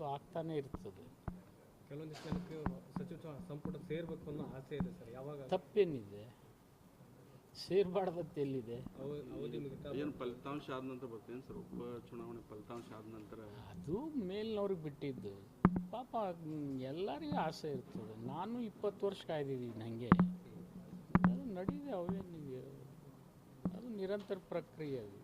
ಅದು ಆಗ್ತಾನೆ ಇರ್ತದೆ. ಕೆಲವೊಂದಿಷ್ಟು ಜನಕ್ಕೆ ಸಚಿವ ಸಂಪುಟ ಸೇರ್ಬೇಕು ಅನ್ನೋ ಆಸೆ ಇದೆ ಸರ್. ಯಾವಾಗ ತಪ್ಪೇನಿದೆ? ಸೇರ್ಬಾರ್ದತ್ತೆ ಎಲ್ಲಿದೆ? ಅವಧಿ ಮುಗಿತಾ ಏನು ಫಲಿತಾಂಶ ಆದ ನಂತರ ಬರ್ತೇನೆ ಸರ್, ಉಪ ಚುನಾವಣೆ ಫಲಿತಾಂಶ ಆದ ನಂತರ? ಅದು ಮೇಲ್ನವ್ರಿಗೆ ಬಿಟ್ಟಿದ್ದು. ಪಾಪ ಎಲ್ಲರಿಗೂ ಆಸೆ ಇರ್ತದೆ. ನಾನು 20 ವರ್ಷ ಕಾಯ್ದಿದ್ದೀನಿ ಹಾಗೆ. ಅದು ನಡೀದೆ, ಅವೇನಿದೆ, ಅದು ನಿರಂತರ ಪ್ರಕ್ರಿಯೆ. ಅದು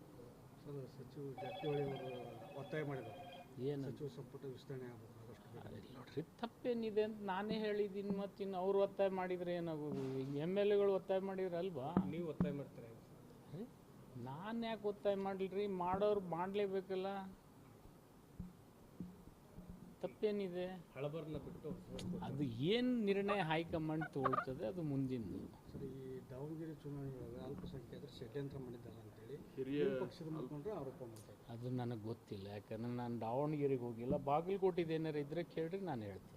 ಸರ್, ಸಚಿವ ಜಾರಕಿಹೊಳಿ ಅವರು ಒತ್ತಾಯ ಮಾಡಿದ್ದಾರೆ, ಏನು ಸಚಿವ ಸಂಪುಟ ವಿಸ್ತರಣೆ ಆಗಬೇಕು ನೋಡ್ರಿ, ತಪ್ಪೇನಿದೆ ಅಂತ ನಾನೇ ಹೇಳಿದ್ದೀನಿ. ಮತ್ತು ಇನ್ನು ಅವ್ರು ಒತ್ತಾಯ ಮಾಡಿದರೆ ಏನಾಗೋದು? MLAಗಳು ಒತ್ತಾಯ ಮಾಡಿದ್ರಲ್ವಾ? ನೀವು ಒತ್ತಾಯ ಮಾಡ್ತಾರೆ? ನಾನು ಯಾಕೆ ಒತ್ತಾಯ ಮಾಡಲ್ರಿ? ಮಾಡೋರು ಮಾಡಲೇಬೇಕಲ್ಲ. ತಪ್ಪೇನಿದೆ? ಹಳಬರನ್ನ ಬಿಟ್ಟು ಅದು ಏನು ನಿರ್ಣಯ ಹೈಕಮಾಂಡ್ ತಗೊಳ್ತದೆ ಅದು ಮುಂದಿಂದು. ಸರ್, ಈ ದಾವಣಗೆರೆ ಚುನಾವಣೆಯೊಳಗೆ ಅಲ್ಪಸಂಖ್ಯಾತರು ಷಡ್ಯಂತ್ರ ಮಾಡಿದ್ದಾರೆ ಅಂತೇಳಿ ಹಿರಿಯ ಪಕ್ಷದ ಮುಖಂಡರು ಆರೋಪ ಮಾಡ್ತಾರೆ. ಅದು ನನಗೆ ಗೊತ್ತಿಲ್ಲ, ಯಾಕಂದ್ರೆ ನಾನು ದಾವಣಗೆರೆಗೆ ಹೋಗಿಲ್ಲ. ಬಾಗಲಕೋಟೆದು ಏನಾರು ಇದ್ದರೆ ಕೇಳ್ರಿ, ನಾನು ಹೇಳ್ತೀನಿ.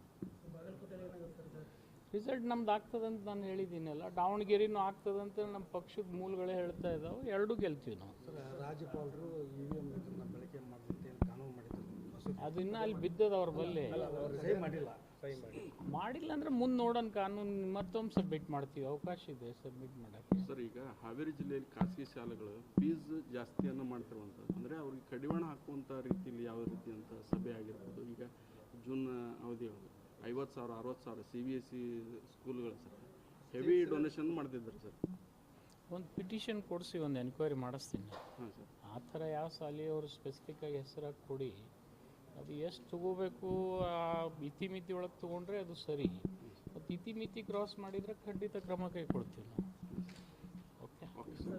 ರಿಸಲ್ಟ್ ನಮ್ದು ಆಗ್ತದಂತ ನಾನು ಹೇಳಿದ್ದೀನಲ್ಲ. ದಾವಣಗೆರೆನೂ ಆಗ್ತದಂತ ನಮ್ಮ ಪಕ್ಷದ ಮೂಲಗಳೇ ಹೇಳ್ತಾ ಇದ್ದಾವೆ. ಎರಡೂ ಗೆಲ್ತೀವಿ ನಾವು. ಸರ್, ರಾಜ್ಯಪಾಲರು EVM ಬಳಕೆ ಮಾಡಿದಂತೆ ಕಾನೂನು ಮಾಡಿದ್ದಾರೆ. ಅದು ಇನ್ನೂ ಅಲ್ಲಿ ಬಿದ್ದದ ಅವ್ರ ಬಲ್ಲಿ. ಸಹಿ ಮಾಡಿಲ್ಲ ಅಂದ್ರೆ ಮುಂದೆ ನೋಡೋಣ. ಕಾನೂನು ಮತ್ತೊಮ್ಮೆ ಸಬ್ಮಿಟ್ ಮಾಡ್ತೀವಿ, ಅವಕಾಶ ಇದೆ ಸಬ್ಮಿಟ್ ಮಾಡೋಕ್ಕೆ. ಸರ್, ಈಗ ಹಾವೇರಿ ಜಿಲ್ಲೆಯಲ್ಲಿ ಖಾಸಗಿ ಶಾಲೆಗಳು ಫೀಸ್ ಜಾಸ್ತಿಯನ್ನು ಮಾಡ್ತಿರುವಂಥದ್ದು, ಅಂದರೆ ಅವ್ರಿಗೆ ಕಡಿವಾಣ ಹಾಕುವಂಥ ರೀತಿಯಲ್ಲಿ ಯಾವ ರೀತಿ ಅಂತ ಸಭೆ ಆಗಿರ್ಬೋದು. ಈಗ ಜೂನ್ ಅವಧಿಯೊಳಗೆ 50,000 60,000 CBSE ಸ್ಕೂಲ್ಗಳು ಸರ್ ಹೆವಿ ಡೊನೇಷನ್ ಮಾಡ್ತಿದ್ದಾರೆ ಸರ್. ಒಂದು ಪಿಟಿಷನ್ ಕೊಡಿಸಿ ಒಂದು ಎನ್ಕ್ವೈರಿ ಮಾಡಿಸ್ತೀನಿ. ಹಾಂ ಸರ್. ಆ ಥರ ಯಾವ ಶಾಲೆಯವರು ಸ್ಪೆಸಿಫಿಕ್ಕಾಗಿ ಹೆಸರಾಗಿ ಕೊಡಿ. ಅದು ಎಷ್ಟು ತೊಗೋಬೇಕು, ಆ ಇತಿಮಿತಿ ಒಳಗೆ ತೊಗೊಂಡ್ರೆ ಅದು ಸರಿ. ಮತ್ತು ಇತಿಮಿತಿ ಕ್ರಾಸ್ ಮಾಡಿದರೆ ಖಂಡಿತ ಕ್ರಮ ಕೈಗೊಳ್ತೀವಿ ನಾವು. ಓಕೆ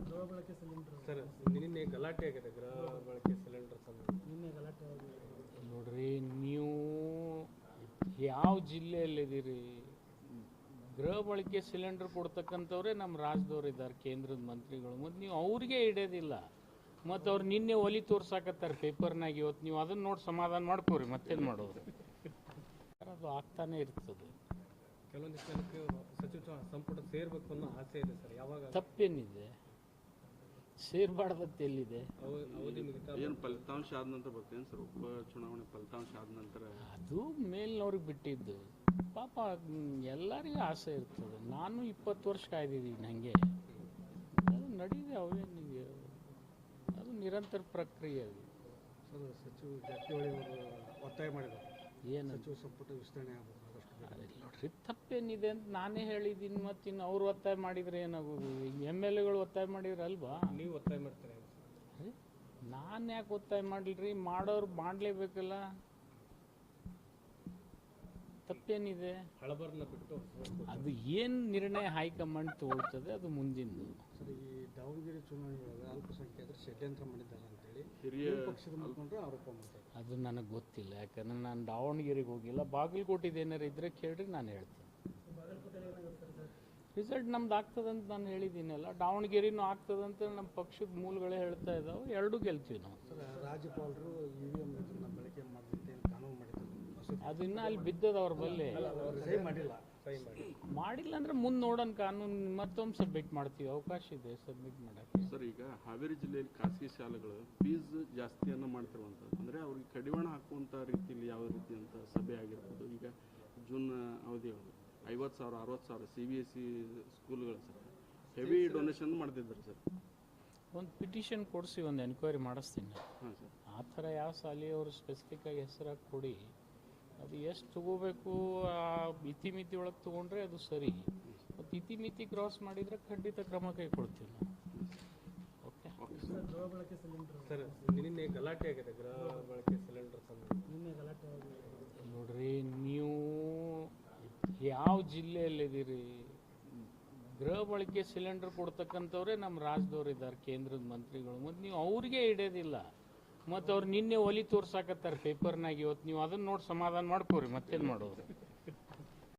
ಗೃಹ ಬಳಕೆ ಸಿಲಿಂಡರ್ ಸರ್, ನಿನ್ನೆ ಗಲಾಟೆ ಆಗಿದೆ. ಗೃಹ ಬಳಕೆ ಸಿಲಿಂಡರ್ ನಿನ್ನೆ ಗಲಾಟೆ ಆಗಿದೆ ನೋಡ್ರಿ. ನೀವು ಯಾವ ಜಿಲ್ಲೆಯಲ್ಲಿದ್ದೀರಿ? ಗೃಹ ಬಳಕೆ ಸಿಲಿಂಡರ್ ಕೊಡ್ತಕ್ಕಂಥವ್ರೆ ನಮ್ಮ ರಾಜ್ಯದವ್ರು ಇದ್ದಾರೆ, ಕೇಂದ್ರದ ಮಂತ್ರಿಗಳು. ಮತ್ತು ನೀವು ಅವ್ರಿಗೆ ಹಿಡಿಯೋದಿಲ್ಲ. ಮತ್ತು ಅವ್ರು ನಿನ್ನೆ ಒಲಿ ತೋರ್ಸಾಕತ್ತಾರೆ ಪೇಪರ್ನಾಗ. ಇವತ್ತು ನೀವು ಅದನ್ನು ನೋಡಿ ಸಮಾಧಾನ ಮಾಡ್ಕೋರಿ, ಮತ್ತೇನು ಮಾಡೋದು? ಅದು ಆಗ್ತಾನೆ ಇರ್ತದೆ. ಕೆಲವೊಂದಿಷ್ಟು ಜನಕ್ಕೆ ಸಚಿವ ಸಂಪುಟ ಸೇರ್ಬೇಕು ಅನ್ನೋ ಆಸೆ ಇದೆ ಸರ್. ಯಾವಾಗ? ತಪ್ಪೇನಿದೆ? ಸೇರ್ಬಾರ್ದತ್ತೆ ಎಲ್ಲಿದೆ? ಅವಧಿ ಮುಗಿತಾ ಏನು ಫಲಿತಾಂಶ ಆದ ನಂತರ ಬರ್ತೇನೆ ಸರ್, ಉಪ ಚುನಾವಣೆ ಫಲಿತಾಂಶ ಆದ ನಂತರ? ಅದು ಮೇಲ್ನವ್ರಿಗೆ ಬಿಟ್ಟಿದ್ದು. ಪಾಪ ಎಲ್ಲರಿಗೂ ಆಸೆ ಇರ್ತದೆ. ನಾನು 20 ವರ್ಷ ಕಾಯ್ದಿದ್ದೀನಿ ಹಾಗೆ. ಅದು ನಡೀದೆ, ಅವೇನಿದೆ, ಅದು ನಿರಂತರ ಪ್ರಕ್ರಿಯೆ. ಅದು ಸರ್, ಸಚಿವ ಜಾರಕಿಹೊಳಿ ಅವರು ಒತ್ತಾಯ ಮಾಡಿದ್ದಾರೆ, ಏನು ಸಚಿವ ಸಂಪುಟ ವಿಸ್ತರಣೆ ಆಗಬೇಕು ನೋಡ್ರಿ, ತಪ್ಪೇನಿದೆ ಅಂತ ನಾನೇ ಹೇಳಿದ್ದೀನಿ. ಮತ್ತು ಇನ್ನು ಅವ್ರು ಒತ್ತಾಯ ಮಾಡಿದರೆ ಏನಾಗೋದು? MLAಗಳು ಒತ್ತಾಯ ಮಾಡಿದ್ರಲ್ವಾ? ನೀವು ಒತ್ತಾಯ ಮಾಡ್ತಾರೆ? ನಾನು ಯಾಕೆ ಒತ್ತಾಯ ಮಾಡಲ್ರಿ? ಮಾಡೋರು ಮಾಡಲೇಬೇಕಲ್ಲ. ತಪ್ಪೇನಿದೆ? ಹಳಬರನ್ನ ಬಿಟ್ಟು ಅದು ಏನು ನಿರ್ಣಯ ಹೈಕಮಾಂಡ್ ತಗೊಳ್ತದೆ ಅದು ಮುಂದಿಂದು. ಸರ್, ಈ ದಾವಣಗೆರೆ ಚುನಾವಣೆಯೊಳಗೆ ಅಲ್ಪಸಂಖ್ಯಾತರು ಷಡ್ಯಂತ್ರ ಮಾಡಿದ್ದಾರೆ ಅಂತೇಳಿ ಹಿರಿಯ ಪಕ್ಷದ ಮುಖಂಡರು ಆರೋಪ ಮಾಡ್ತಾರೆ. ಅದು ನನಗೆ ಗೊತ್ತಿಲ್ಲ, ಯಾಕಂದ್ರೆ ನಾನು ದಾವಣಗೆರೆಗೆ ಹೋಗಿಲ್ಲ. ಬಾಗಲಕೋಟೆದು ಏನಾರು ಇದ್ದರೆ ಕೇಳ್ರಿ, ನಾನು ಹೇಳ್ತೀನಿ. ರಿಸಲ್ಟ್ ನಮ್ದು ಆಗ್ತದಂತ ನಾನು ಹೇಳಿದ್ದೀನಲ್ಲ. ದಾವಣಗೆರೆನೂ ಆಗ್ತದಂತ ನಮ್ಮ ಪಕ್ಷದ ಮೂಲಗಳೇ ಹೇಳ್ತಾ ಇದ್ದಾವೆ. ಎರಡೂ ಗೆಲ್ತೀವಿ ನಾವು. ಸರ್, ರಾಜ್ಯಪಾಲರು EVM ಬಳಕೆ ಮಾಡಿದಂತೆ ಕಾನೂನು ಮಾಡಿದ್ದಾರೆ. ಅದು ಇನ್ನೂ ಅಲ್ಲಿ ಬಿದ್ದದ ಅವ್ರ ಬಲ್ಲಿ. ಸಹಿ ಮಾಡಿಲ್ಲ ಅಂದ್ರೆ ಮುಂದೆ ನೋಡೋಣ. ಕಾನೂನು ಮತ್ತೊಮ್ಮೆ ಸಬ್ಮಿಟ್ ಮಾಡ್ತೀವಿ, ಅವಕಾಶ ಇದೆ ಸಬ್ಮಿಟ್ ಮಾಡೋಕ್ಕೆ. ಸರ್, ಈಗ ಹಾವೇರಿ ಜಿಲ್ಲೆಯಲ್ಲಿ ಖಾಸಗಿ ಶಾಲೆಗಳು ಫೀಸ್ ಜಾಸ್ತಿಯನ್ನು ಮಾಡ್ತಿರುವಂಥದ್ದು, ಅಂದರೆ ಅವ್ರಿಗೆ ಕಡಿವಾಣ ಹಾಕುವಂಥ ರೀತಿಯಲ್ಲಿ ಯಾವ ರೀತಿ ಅಂತ ಸಭೆ ಆಗಿರ್ಬೋದು. ಈಗ ಜೂನ್ ಅವಧಿಯೊಳಗೆ 50,000 60,000 CBSE ಸ್ಕೂಲ್ಗಳು ಸರ್ ಹೆವಿ ಡೊನೇಷನ್ ಮಾಡ್ತಿದ್ದಾರೆ ಸರ್. ಒಂದು ಪಿಟಿಷನ್ ಕೊಡಿಸಿ ಒಂದು ಎನ್ಕ್ವೈರಿ ಮಾಡಿಸ್ತೀನಿ. ಹಾಂ ಸರ್. ಆ ಥರ ಯಾವ ಶಾಲೆಯವರು ಸ್ಪೆಸಿಫಿಕ್ಕಾಗಿ ಹೆಸರಾಗಿ ಕೊಡಿ. ಅದು ಎಷ್ಟು ತೊಗೋಬೇಕು, ಆ ಇತಿಮಿತಿ ಒಳಗೆ ತೊಗೊಂಡ್ರೆ ಅದು ಸರಿ. ಮತ್ತು ಇತಿಮಿತಿ ಕ್ರಾಸ್ ಮಾಡಿದರೆ ಖಂಡಿತ ಕ್ರಮ ಕೈಗೊಳ್ತೀವಿ ನಾವು. ಓಕೆ ಗೃಹ ಬಳಕೆ ಸಿಲಿಂಡರ್ ಸರ್, ನಿನ್ನೆ ಗಲಾಟೆ ಆಗಿದೆ. ಗೃಹ ಬಳಕೆ ಸಿಲಿಂಡರ್ ನಿನ್ನೆ ಗಲಾಟೆ ಆಗಿದೆ. ನೋಡ್ರಿ, ನೀವು ಯಾವ ಜಿಲ್ಲೆಯಲ್ಲಿದ್ದೀರಿ? ಗೃಹ ಬಳಕೆ ಸಿಲಿಂಡರ್ ಕೊಡ್ತಕ್ಕಂಥವ್ರೆ ನಮ್ಮ ರಾಜ್ಯದವ್ರು ಇದ್ದಾರೆ, ಕೇಂದ್ರದ ಮಂತ್ರಿಗಳು. ಮತ್ತು ನೀವು ಅವ್ರಿಗೆ ಹಿಡಿಯೋದಿಲ್ಲ. ಮತ್ತು ಅವ್ರು ನಿನ್ನೆ ಒಲಿ ತೋರ್ಸಾಕತ್ತಾರೆ ಪೇಪರ್ನಾಗ. ಇವತ್ತು ನೀವು ಅದನ್ನು ನೋಡಿ ಸಮಾಧಾನ ಮಾಡ್ಕೋರಿ, ಮತ್ತೇನು ಮಾಡೋದು?